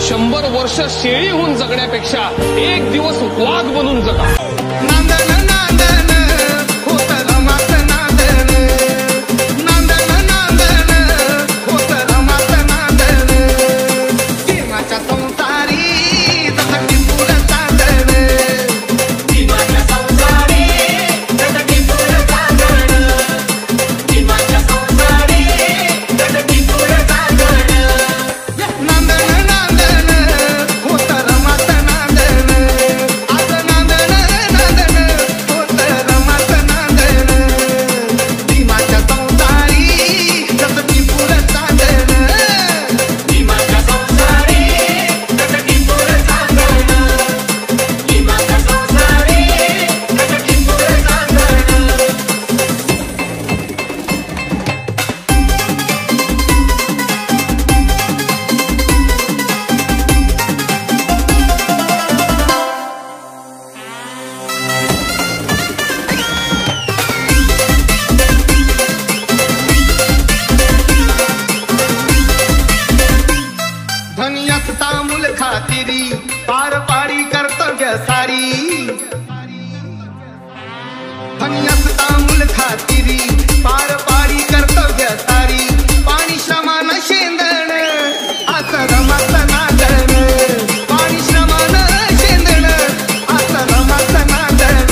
100 वर्ष शेळी होऊन जगण्यापेक्षा एक दिवस वाघ बनून जगा। खातिरी पार पाडी कर्तव्य सारी, धन्यस तामुल खातिरी पार पाडी कर्तव्य सारी, पाणी श्रमान शेंदण असं रमत नांदण, पाणी श्रमान शेंदण असं रमत नांदण,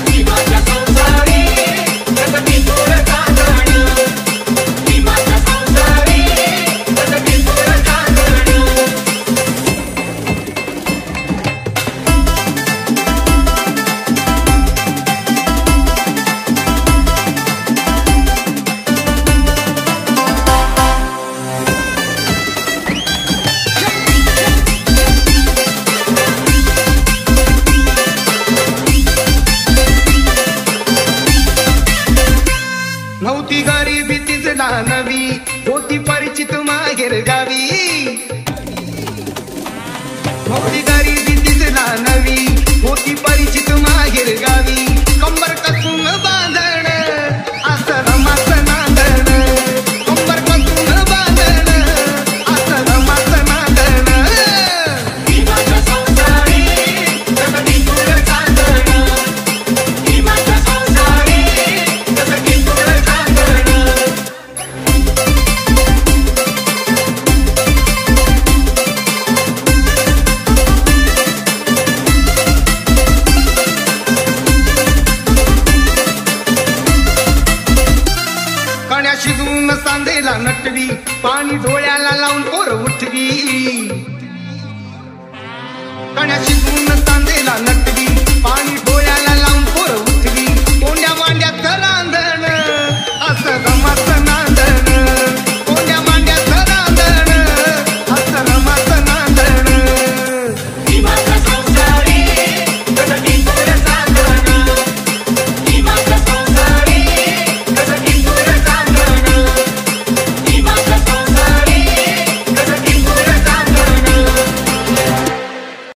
भीमाच्या संसारी जगती तोर कांदण, भीमाच्या संसारी जगती तोर कांदण। नव्हती गरिबी तीच दानवी, होती परिचित माहेर गावी, नव्हती गरिबी तीच दानवी, होती परिचित माहेर गावी, कंबर कसून बांधण असं रमास नांदण, कंबर कसून बांधण असं रमास नांदण, भीमाच्या संसारी जगती तोर कांदण, भीमाच्या संसारी जगती तोर कांदण। कण्या शिजवून सांदेला नटवी, पाणी डोळ्याला लावून पोर उठवी, कण्या शिजवून सांदेला नटवी, पाणी